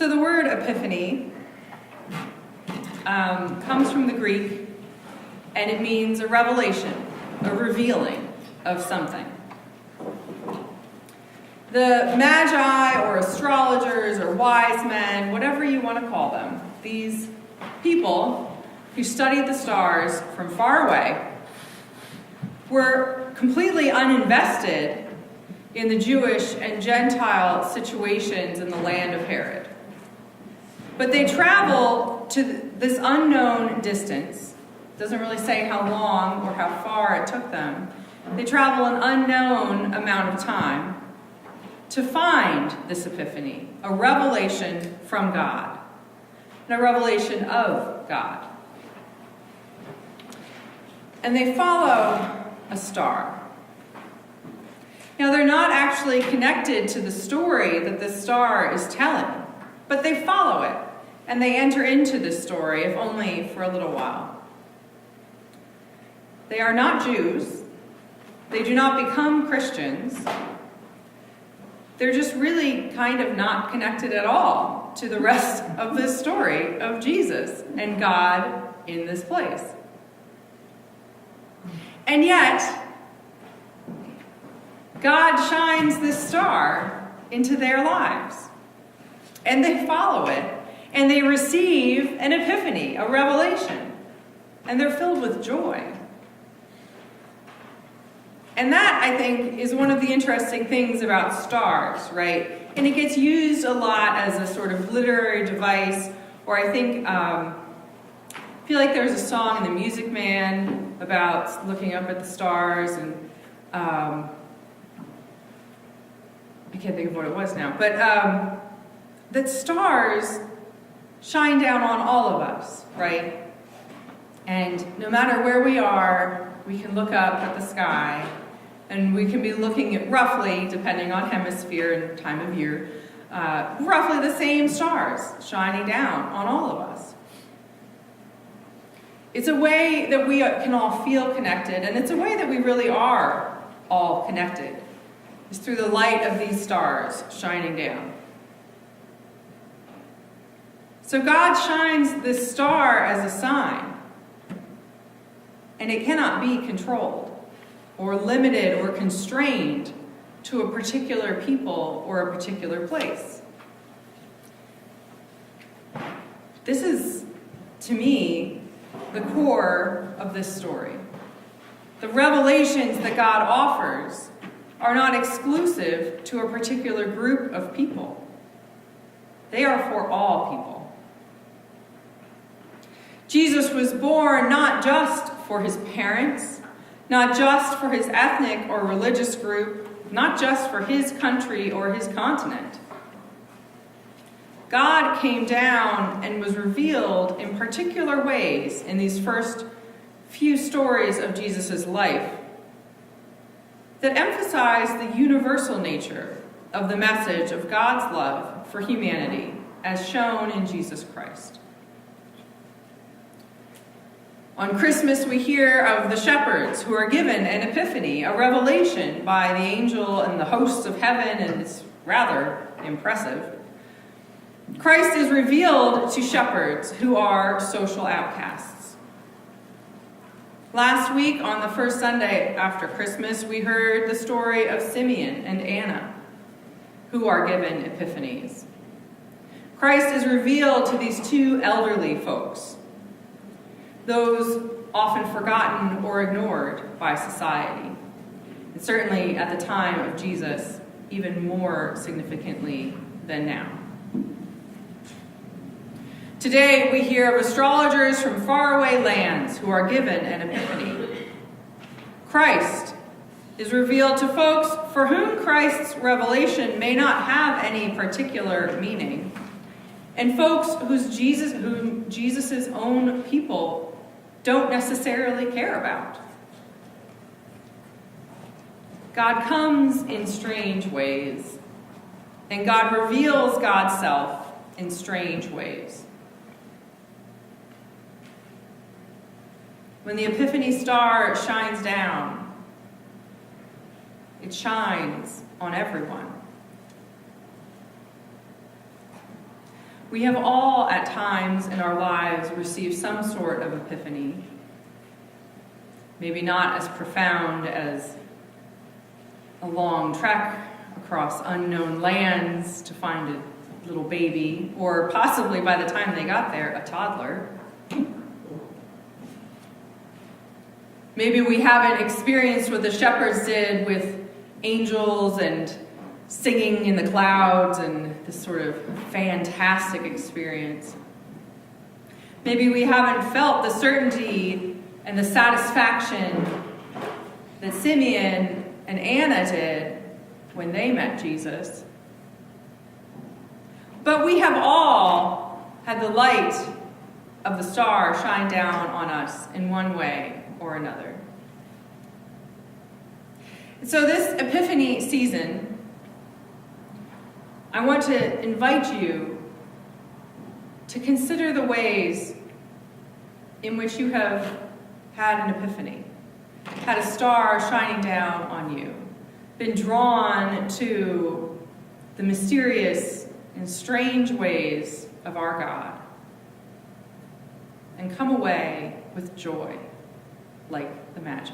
So the word epiphany comes from the Greek, and it means a revelation, a revealing of something. The magi or astrologers or wise men, whatever you want to call them, these people who studied the stars from far away were completely uninvested in the Jewish and Gentile situations in the land of Herod. But they travel to this unknown distance. It doesn't really say how long or how far it took them. They travel an unknown amount of time to find this epiphany, a revelation from God, and a revelation of God. And they follow a star. Now, they're not actually connected to the story that the star is telling, but they follow it, and they enter into this story, if only for a little while. They are not Jews. They do not become Christians. They're just really kind of not connected at all to the rest of this story of Jesus and God in this place. And yet, God shines this star into their lives. And they follow it, and they receive an epiphany, a revelation. And they're filled with joy. And that, I think, is one of the interesting things about stars, right? And it gets used a lot as a sort of literary device, or I think, I feel like there's a song in The Music Man about looking up at the stars, and I can't think of what it was now, but that stars shine down on all of us, right? And no matter where we are, we can look up at the sky, and we can be looking at roughly, depending on hemisphere and time of year, roughly the same stars shining down on all of us. It's a way that we can all feel connected, and it's a way that we really are all connected. It's through the light of these stars shining down. So God shines this star as a sign, and it cannot be controlled or limited or constrained to a particular people or a particular place. This is, to me, the core of this story. The revelations that God offers are not exclusive to a particular group of people. They are for all people. Jesus was born not just for his parents, not just for his ethnic or religious group, not just for his country or his continent. God came down and was revealed in particular ways in these first few stories of Jesus' life that emphasize the universal nature of the message of God's love for humanity as shown in Jesus Christ. On Christmas, we hear of the shepherds who are given an epiphany, a revelation by the angel and the hosts of heaven, and it's rather impressive. Christ is revealed to shepherds who are social outcasts. Last week, on the first Sunday after Christmas, we heard the story of Simeon and Anna, who are given epiphanies. Christ is revealed to these two elderly folks, those often forgotten or ignored by society, and certainly at the time of Jesus, even more significantly than now. Today, we hear of astrologers from faraway lands who are given an epiphany. Christ is revealed to folks for whom Christ's revelation may not have any particular meaning, and folks whom Jesus' own people don't necessarily care about. God comes in strange ways, and God reveals God's self in strange ways. When the Epiphany star shines down, it shines on everyone. We have all, at times in our lives, received some sort of epiphany. Maybe not as profound as a long trek across unknown lands to find a little baby, or possibly by the time they got there, a toddler. Maybe we haven't experienced what the shepherds did with angels and singing in the clouds and this sort of fantastic experience. Maybe we haven't felt the certainty and the satisfaction that Simeon and Anna did when they met Jesus. But we have all had the light of the star shine down on us in one way or another. And so this Epiphany season, I want to invite you to consider the ways in which you have had an epiphany, had a star shining down on you, been drawn to the mysterious and strange ways of our God, and come away with joy like the Magi.